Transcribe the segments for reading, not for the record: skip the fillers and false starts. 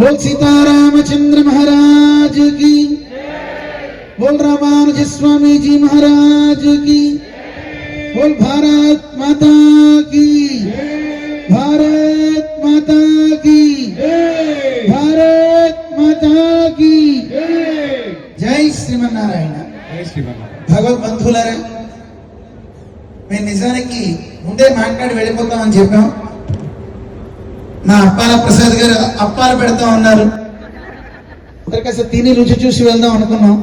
बोल सीतारामचंद्र महाराज की, बोल रामानुज स्वामी जी महाराज की, बोल भारत माता की, भारत माता की, भारत माता की जय श्रीमన్నారాయణ. భగవద్బంధువులారా, మేము నిజానికి ముందే మాట్లాడి వెళ్ళిపోతామని చెప్పాం. మా అప్పాల ప్రసాద్ గారు అప్పాలు పెడతా ఉన్నారు. కాస్త తిని రుచి చూసి వెళ్దాం అనుకున్నాం.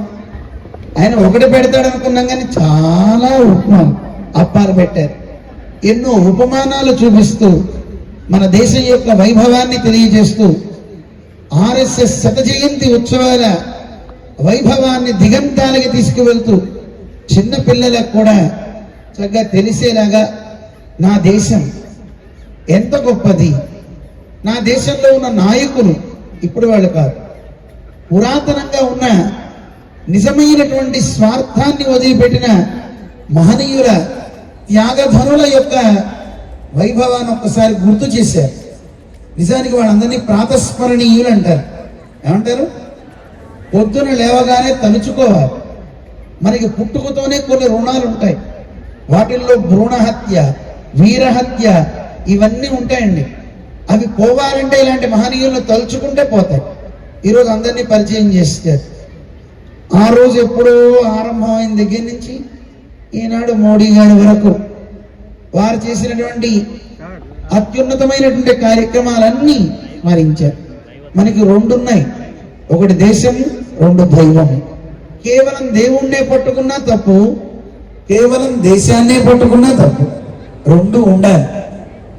ఆయన ఒకటి పెడతాడు అనుకున్నాం, కానీ చాలా ఉపమానం అప్పాలు పెట్టారు. ఎన్నో ఉపమానాలు చూపిస్తూ మన దేశం యొక్క వైభవాన్ని తెలియజేస్తూ ఆర్ఎస్ఎస్ శత జయంతి ఉత్సవాల వైభవాన్ని దిగంతాలకి తీసుకువెళ్తూ చిన్న పిల్లలకు కూడా చక్కగా తెలిసేలాగా నా దేశం ఎంత గొప్పది, నా దేశంలో ఉన్న నాయకులు ఇప్పుడు వాళ్ళు కాదు, పురాతనంగా ఉన్న నిజమైనటువంటి స్వార్థాన్ని వదిలిపెట్టిన మహనీయుల త్యాగధనుల యొక్క వైభవాన్ని ఒక్కసారి గుర్తు చేశారు. నిజానికి వాళ్ళందరినీ ప్రాతస్మరణీయులు అంటారు. ఏమంటారు? పొద్దున లేవగానే తలుచుకోవాలి. మనకి పుట్టుకతోనే కొన్ని రుణాలు ఉంటాయి. వాటిల్లో భ్రూణహత్య, వీరహత్య ఇవన్నీ ఉంటాయండి. అవి పోవాలంటే ఇలాంటి మహనీయులను తలుచుకుంటే పోతాయి. ఈరోజు అందరినీ పరిచయం చేస్తారు. ఆ రోజు ఎప్పుడో ఆరంభమైన దగ్గర నుంచి ఈనాడు మోడీ గారి వరకు వారు చేసినటువంటి అత్యున్నతమైనటువంటి కార్యక్రమాలన్నీ స్మరించారు. మనకి రెండు ఉన్నాయి, ఒకటి దేశం, రెండు దైవం. కేవలం దేవుణ్ణే పట్టుకున్నా తప్పు, కేవలం దేశాన్నే పట్టుకున్నా తప్పు. రెండు ఉండాలి.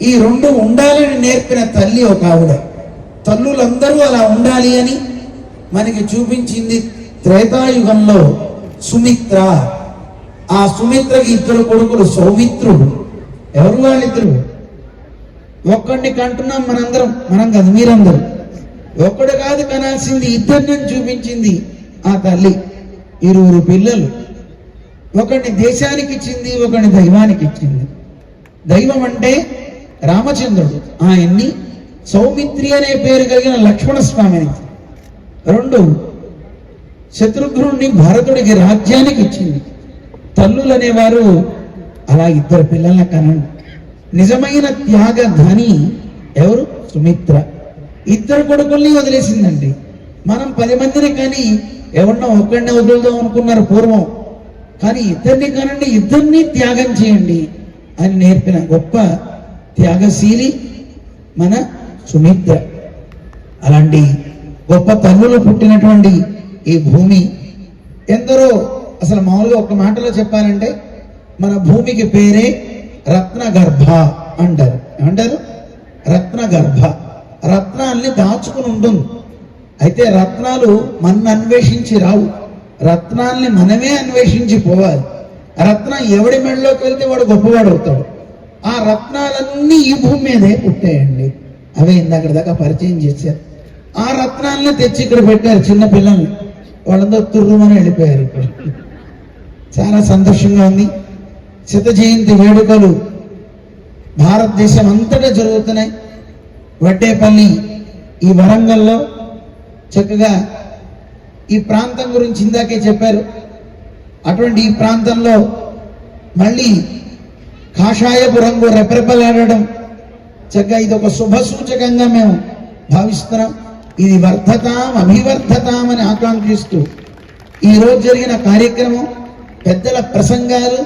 ఈ రెండు ఉండాలని నేర్పిన తల్లి ఒక ఆవిడ. తల్లులందరూ అలా ఉండాలి అని మనకి చూపించింది త్రేతాయుగంలో సుమిత్ర. ఆ సుమిత్రకి ఇద్దరు కొడుకులు, సౌమిత్రుడు. ఎవరు వాళ్ళిద్దరు? ఒక్కడిని కంటున్నాం మనందరం, మనం కాదు, మీరందరూ. ఒక్కడు కాదు కనాల్సింది, ఇద్దరిని చూపించింది ఆ తల్లి. ఇరువురు పిల్లలు. ఒకడిని దేశానికి ఇచ్చింది, ఒకడిని దైవానికి ఇచ్చింది. దైవం అంటే రామచంద్రుడు, ఆయన్ని సౌమిత్రి అనే పేరు కలిగిన లక్ష్మణస్వామిని. రెండు, శత్రుఘ్నుడిని భరతుడికి రాజ్యానికి ఇచ్చింది. తల్లులు అనేవారు అలా ఇద్దరు పిల్లల్ని కనండి. నిజమైన త్యాగ ధని ఎవరు? సుమిత్ర. ఇద్దరు కొడుకుల్ని వదిలేసిందండి. మనం 10 మందిని కానీ ఎవరినో ఒక్కడిని వదులుదాం అనుకున్నారు పూర్వం. కానీ ఇద్దరిని కానండి, ఇద్దరిని త్యాగం చేయండి అని నేర్పిన గొప్ప త్యాగశీలి మన సుమిత్ర. అలాంటి గొప్ప తల్లులు పుట్టినటువంటి ఈ భూమి ఎందరో. అసలు మామూలుగా ఒక మాటలో చెప్పాలంటే మన భూమికి పేరే రత్నగర్భ అంటారు. ఏమంటారు? రత్నగర్భ. రత్నాల్ని దాచుకుని ఉంటుంది. అయితే రత్నాలు మన అన్వేషించి రావు, రత్నాల్ని మనమే అన్వేషించి పోవాలి. రత్నం ఎవడి మెడలోకి వెళ్తే వాడు గొప్పవాడు అవుతాడు. ఆ రత్నాలన్నీ ఈ భూమి మీదే పుట్టాయండి. అవే ఇందాక దాకా పరిచయం చేశారు. ఆ రత్నాలని తెచ్చి ఇక్కడ పెట్టారు చిన్న పిల్లల్ని. వాళ్ళందరూ తుర్రుమని వెళ్ళిపోయారు. ఇక్కడ చాలా సంతోషంగా ఉంది. శత జయంతి వేడుకలు భారతదేశం అంతటా జరుగుతున్నాయి. వడ్డేపల్లి ఈ వరంగల్లో చక్కగా ఈ ప్రాంతం గురించి ఇందాకే చెప్పారు. అటువంటి ఈ ప్రాంతంలో మళ్ళీ కాషాయపు రంగు రెపరెపలాడడం చక్కగా ఇది ఒక శుభ సూచకంగా మేము భావిస్తున్నాం. ఇది వర్ధతాం అభివర్ధతాం అని ఆకాంక్షిస్తూ ఈరోజు జరిగిన కార్యక్రమం, పెద్దల ప్రసంగాలు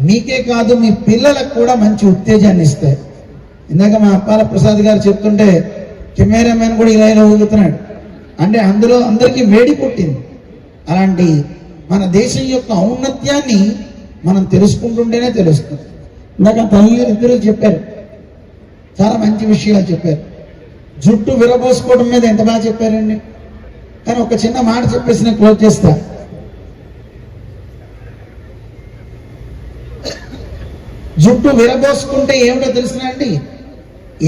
మీకే కాదు మీ పిల్లలకు కూడా మంచి ఉత్తేజాన్ని ఇస్తాయి. ఇందాక మా అప్పాల ప్రసాద్ గారు చెప్తుంటే కెమెరామెన్ కూడా ఇలా ఊగుతున్నాడు. అంటే అందులో అందరికీ వేడి పుట్టింది. అలాంటి మన దేశం యొక్క ఔన్నత్యాన్ని మనం తెలుసుకుంటుంటేనే తెలుస్తుంది. ఇందాక తల్లి ఇద్దరు చెప్పారు, చాలా మంచి విషయాలు చెప్పారు. జుట్టు విరబోసుకోవడం మీద ఎంత బాగా చెప్పారండి. కానీ ఒక చిన్న మాట చెప్పేసి నేను క్లోజ్ చేస్తా. జుట్టు విరబోసుకుంటే ఏమిటో తెలిసినా అండి,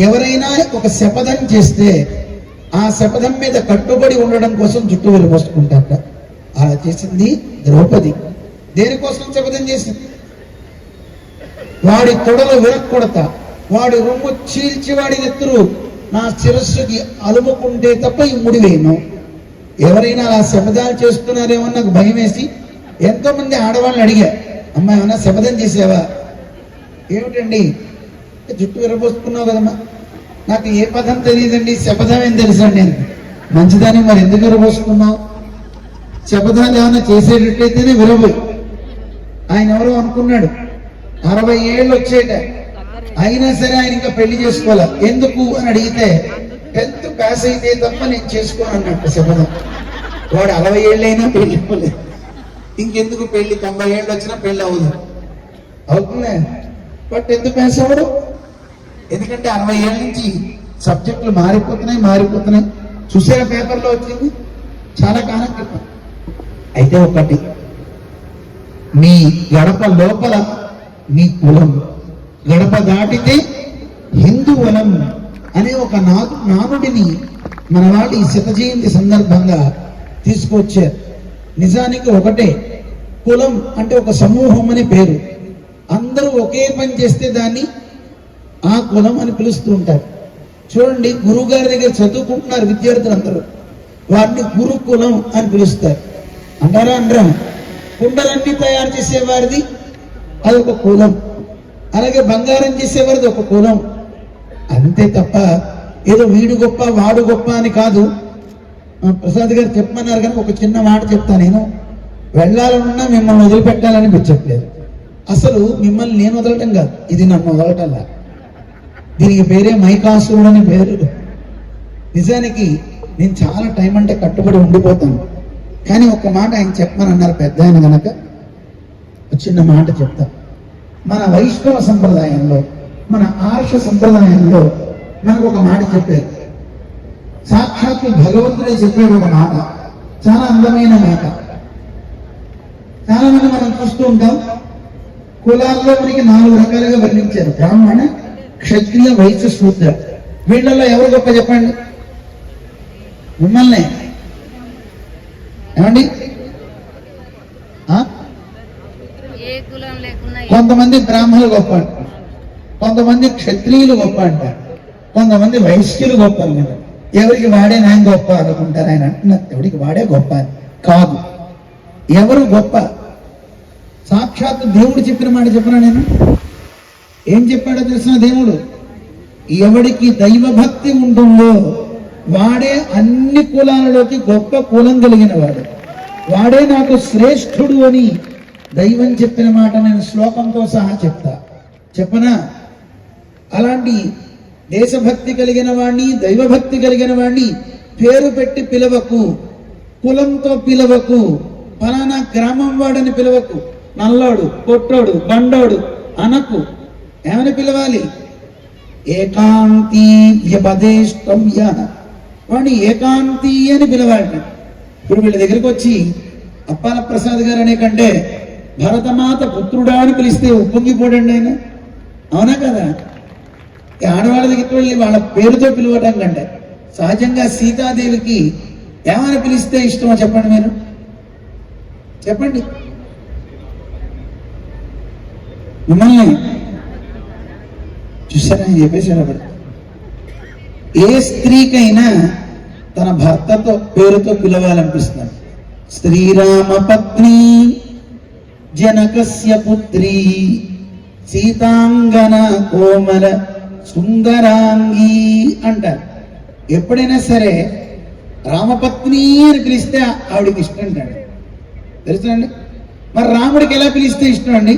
ఎవరైనా ఒక శపథం చేస్తే ఆ శపథం మీద కట్టుబడి ఉండడం కోసం జుట్టు విరబోసుకుంటారట. అలా చేసింది ద్రౌపది. దేనికోసం శపథం చేసింది? వాడి తొడలు విరక్కొడతా, వాడి రొమ్ము చీల్చి వాడి నెత్తురు నా శిరస్సుకి అలుముకుంటే తప్ప ఈ ముడి వేయను. ఎవరైనా అలా శపథాలు చేస్తున్నారేమో నాకు భయం వేసి ఎంతో మంది ఆడవాళ్ళని అడిగా, అమ్మా ఏమన్నా శపథం చేసావా? ఏమిటండి, జుట్టు విరబోసుకున్నావు కదమ్మా. నాకు ఏ పదం తెలియదండి, శపథం ఏం తెలుసండి. నేను మంచిదాన్ని మరి ఎందుకు విరబోసుకున్నావు? శపథాలు ఏమైనా చేసేటట్టయితేనే విరబోయి. ఆయన ఎవరో అనుకున్నాడు 60 ఏళ్ళు వచ్చేట, అయినా సరే ఆయన ఇంకా పెళ్లి చేసుకోవాలి. ఎందుకు అని అడిగితే 10th పాస్ అయితే తప్ప నేను చేసుకోను అన్నట్టు శపథం. వాడు 60 ఏళ్ళైనా పెళ్లి ఇవ్వలేదు. ఇంకెందుకు పెళ్లి, 90 ఏళ్ళు వచ్చినా పెళ్లి అవ్వదు. అవుతుందా? బట్ 10th పాస్ అవ్వడు. ఎందుకంటే 60 ఏళ్ళ నుంచి సబ్జెక్టులు మారిపోతున్నాయి. చూసారా పేపర్లో వచ్చింది చాలా కాలం క్రితం. అయితే ఒకటి, మీ గడప లోపల మీ కులం, గడప దాటితే హిందువలం అనే ఒక నానుడిని మన వాళ్ళు ఈ శత జయంతి సందర్భంగా తీసుకొచ్చారు. నిజానికి ఒకటే, కులం అంటే ఒక సమూహం అని పేరు. అందరూ ఒకే పని చేస్తే దాన్ని ఆ కులం అని పిలుస్తూ ఉంటారు. చూడండి, గురువు గారి దగ్గర చదువుకుంటున్నారు విద్యార్థులందరూ, వారిని గురుకులం అని పిలుస్తారు. అంటారా? అనరా? కుండలన్నీ తయారు చేసేవారిది అదొక కులం, అలాగే బంగారం చేసేవారిది ఒక కులం. అంతే తప్ప ఏదో వీడు గొప్ప వాడు గొప్ప అని కాదు. ప్రసాద్ గారు చెప్పమన్నారు కానీ ఒక చిన్న మాట చెప్తా. నేను వెళ్ళాలనున్నా మిమ్మల్ని వదిలిపెట్టాలనిపించట్లేదు. అసలు మిమ్మల్ని నేను వదలటం కాదు, ఇది నన్ను వదలటంలా. దీనికి పేరే మైకాసురుడు అని పేరు. నిజానికి నేను చాలా టైం అంటే కట్టుబడి ఉండిపోతాను. కానీ ఒక మాట ఆయన చెప్పమని అన్నారు పెద్ద ఆయన కనుక చిన్న మాట చెప్తా. మన వైష్ణవ సంప్రదాయంలో, మన ఆర్ష సంప్రదాయంలో మనకు ఒక మాట చెప్పారు. సాక్షాత్తు భగవంతుడే చెప్పాడు ఒక మాట, చాలా అందమైన మాట. చాలా మంది మనం చూస్తూ ఉంటాం, కులాల్లో మనకి 4 రకాలుగా వర్ణించారు: బ్రాహ్మణ, క్షత్రియ, వైశ్య, శూద్ర. వీళ్ళల్లో ఎవరు గొప్ప చెప్పండి? మిమ్మల్ని ఏమండి? కొంతమంది బ్రాహ్మణులు గొప్ప అంటారు, కొంతమంది క్షత్రియులు గొప్ప అంటారు, కొంతమంది వైశ్యులు గొప్ప అంటారు. ఎవరికి వాడే నాయన గొప్ప అనుకుంటారు. ఆయన అంటున్నారు ఎవరికి వాడే గొప్ప కాదు. ఎవరు గొప్ప? సాక్షాత్తు దేవుడు చెప్పిన మాట చెప్పినా నేను. ఏం చెప్పాడో తెలిసిన దేవుడు, ఎవడికి దైవభక్తి ఉంటుందో వాడే అన్ని కులాలలోకి గొప్ప కులం కలిగిన వాడు, వాడే నాకు శ్రేష్ఠుడు అని దైవం చెప్పిన మాట నేను శ్లోకంతో సహా చెప్పనా? అలాంటి దేశభక్తి కలిగిన వాడిని, దైవభక్తి కలిగిన వాడిని పేరు పెట్టి పిలవకు, కులంతో పిలవకు, ఫలానా గ్రామం వాడని పిలవకు, నల్లోడు, పొట్టోడు, బండోడు అనకు. ఏమని పిలవాలి? ఏకాంతీ వ్యపదేష్టవ్య, వాడిని ఏకాంతి అని పిలవాలి. ఇప్పుడు వీళ్ళ దగ్గరికి వచ్చి అప్పాల ప్రసాద్ గారు అనే కంటే భరతమాత పుత్రుడా అని పిలిస్తే ఉప్పొంగిపోడండి ఆయన. అవునా కదా? ఆడవాళ్ళ దగ్గరికి వెళ్ళి వాళ్ళ పేరుతో పిలవటం కంటే సహజంగా సీతాదేవికి ఏమైనా పిలిస్తే ఇష్టమో చెప్పండి, మీరు చెప్పండి. మిమ్మల్ని చూసారా చెప్పేసారు. ఏ స్త్రీకైనా తన భర్తతో పేరుతో పిలవాలనిపిస్తుంది. శ్రీరామ పత్ని జనకస్య పుత్రి సీతాంగన కోమల సుందరాంగి అంటారు. ఎప్పుడైనా సరే రామపత్ని అని పిలిస్తే ఆవిడికి ఇష్టం అంటాడు. తెలుసండి? మరి రాముడికి ఎలా పిలిస్తే ఇష్టం అండి?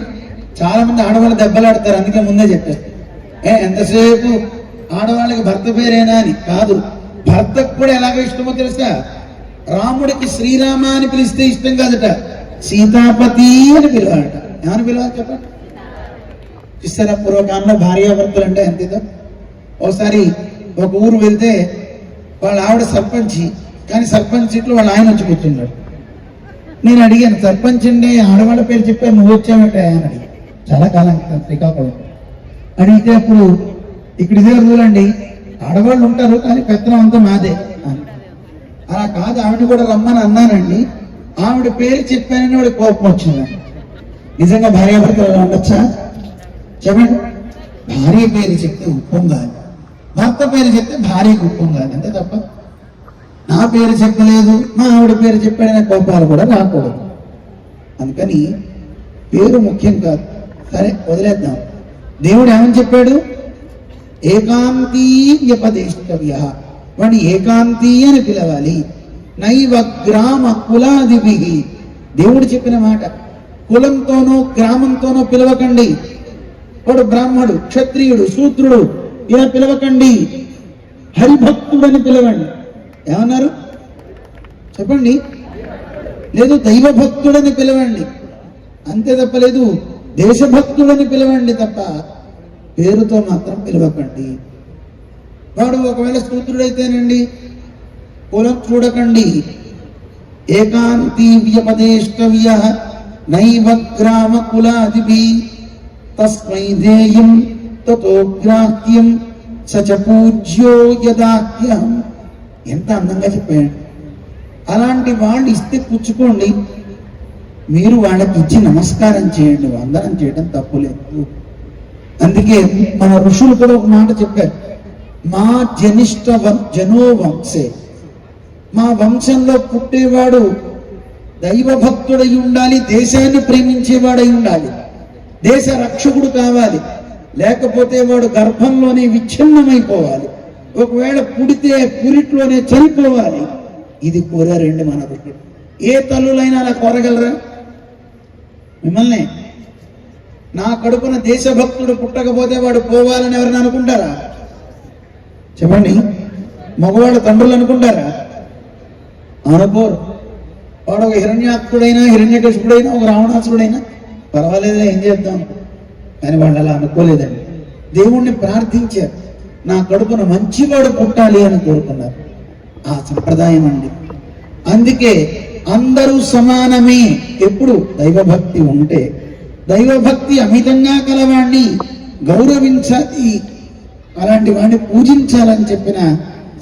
చాలా మంది ఆడవాళ్ళు దెబ్బలాడతారు, అందుకే ముందే చెప్పేస్తారు. ఎంతసేపు ఆడవాళ్ళకి భర్త పేరేనా అని కాదు, భర్తకు కూడా ఎలాగో ఇష్టమో తెలుసా? రాముడికి శ్రీరామ అని పిలిస్తే ఇష్టం కాదట, సీతాపతి అని పిలవాలట. ఏమని పిలవాలి చెప్పండి? చూస్తారా పూర్వకాలంలో భార్యాభర్తలు అంటే ఎంతేదో. ఒకసారి ఒక ఊరు వెళ్తే వాళ్ళ ఆవిడ సర్పంచి, కానీ సర్పంచ్ సీట్లో వాళ్ళ ఆయన వచ్చి కూర్చున్నాడు. నేను అడిగాను, సర్పంచ్ అండి ఆడవాళ్ళ పేరు చెప్పాను, నువ్వు వచ్చావంటే అని అడిగాను. చాలా కాలం శ్రీకాకుళం అడిగితే అప్పుడు ఇక్కడ ఇదే రూల్ అండి, ఆడవాళ్ళు ఉంటారు కానీ పెత్తనం అంతా మాదే అని. అలా కాదు, ఆవిడ కూడా రమ్మని అన్నానండి. ఆవిడ పేరు చెప్పానని వాడి కోపం వచ్చింది. నిజంగా భార్యాభర్తలు ఉండొచ్చా చెప్పండి? భార్య పేరు చెప్తే ఉప్పొంగాలి, భర్త పేరు చెప్తే భార్య కుప్పం కాదు, అంతే తప్ప నా పేరు చెప్పలేదు మా ఆవిడ పేరు చెప్పాడనే కోపాలు కూడా రాకూడదు. అందుకని పేరు ముఖ్యం కాదు. సరే వదిలేద్దాం. దేవుడు ఏమని చెప్పాడు? ఏకాంతీ వ్యపదేష్టవ్య, వాడిని ఏకాంతీ అని పిలవాలి. నైవ గ్రామ కులాదిభి, దేవుడు చెప్పిన మాట. కులంతోనో గ్రామంతోనో పిలవకండి. వాడు బ్రాహ్మడు, క్షత్రియుడు, శూద్రుడు ఇలా పిలవకండి. హరిభక్తుడని పిలవండి. ఏమన్నారు చెప్పండి? లేదు దైవభక్తుడని పిలవండి, అంతే తప్పలేదు. దేశభక్తుడని పిలవండి తప్ప పేరుతో మాత్రం పిలవకండి. వాడు ఒకవేళ శూద్రుడైతేనండి కులం చూడకండి. ఏకాంతీ వ్యపదేష్టవ్య నైవ గ్రామ కులాదిభి తస్మై ధేయం తతో గ్రాహ్యం సచ పూజ్యో యదాహ్యం. ఎంత అందంగా చెప్పాడు. అలాంటి వాళ్ళు ఇస్తే పుచ్చుకోండి, మీరు వాళ్ళకి ఇచ్చి నమస్కారం చేయండి. వందనం చేయడం తప్పులేదు. అందుకే మన ఋషులు కూడా ఒక మాట చెప్పారు, మా జనిష్ట జనో వంశే, మా వంశంలో పుట్టేవాడు దైవభక్తుడై ఉండాలి, దేశాన్ని ప్రేమించేవాడై ఉండాలి, దేశ రక్షకుడు కావాలి. లేకపోతే వాడు గర్భంలోనే విచ్ఛిన్నమైపోవాలి. ఒకవేళ పుడితే పురిట్లోనే చనిపోవాలి. ఇది కోరారండి మన ఋషులు. ఏ తల్లులైనా అలా కోరగలరా? మిమ్మల్ని నా కడుపున దేశభక్తుడు పుట్టకపోతే వాడు పోవాలని ఎవరైనా అనుకుంటారా? చెప్పండి. మగవాడు తండ్రులు అనుకుంటారా? అనుకోరు. వాడు ఒక హిరణ్యాక్షుడైనా, హిరణ్యకశిపుడైనా, ఒక రావణాసురుడైనా పర్వాలేదులే ఏం చేద్దాం, కానీ వాళ్ళు అలా అనుకోలేదండి. దేవుణ్ణి ప్రార్థించారు, నా కడుపున మంచివాడు పుట్టాలి అని కోరుకున్నారు. ఆ సంప్రదాయం అండి. అందుకే అందరూ సమానమే. ఎప్పుడు దైవభక్తి ఉంటే, దైవభక్తి అమితంగా కలవాణ్ణి గౌరవించాలి, అలాంటి వాడిని పూజించాలని చెప్పిన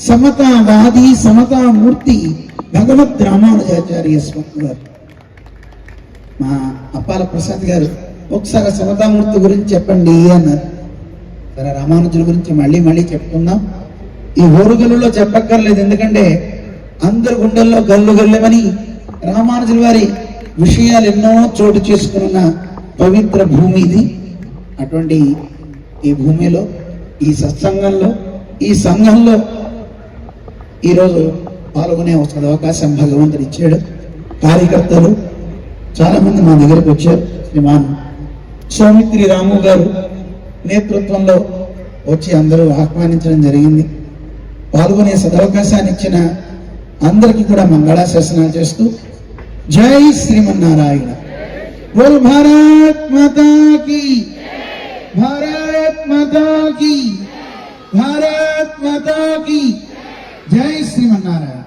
సమతావాది, సమతామూర్తి భగవద్ రామానుజాచార్య స్వామి గారు. మా అప్పాల ప్రసాద్ గారు ఒకసారి సమతామూర్తి గురించి చెప్పండి అన్నారు. సరే, రామానుజుల గురించి మళ్ళీ మళ్ళీ చెప్పుకుందాం. ఈ ఓరుగల్లులో చెప్పక్కర్లేదు, ఎందుకంటే అందరి గుండెల్లో గల్లు గల్లమని రామానుజుల వారి విషయాలు ఎన్నో చోటు చేసుకున్న పవిత్ర భూమి ఇది. అటువంటి ఈ భూమిలో, ఈ సత్సంగంలో, ఈ సంఘంలో ఈరోజు పాల్గొనే ఒక అవకాశం భగవంతుడు ఇచ్చాడు. కార్యకర్తలు చాలా మంది మా దగ్గరకు వచ్చారు. శ్రీమాన్ సౌమిత్రి రాము గారు నేతృత్వంలో వచ్చి అందరూ ఆహ్వానించడం జరిగింది. పాల్గొనే సదవకాశాన్ని ఇచ్చిన అందరికీ కూడా మంగళాశాసనాలు చేస్తూ జై శ్రీమన్నారాయణ. బోల్ భారత్ మాతా కీ, భారత్ మాతా కీ, భారత్ మాతా కీ. జై శ్రీమన్నారాయణ.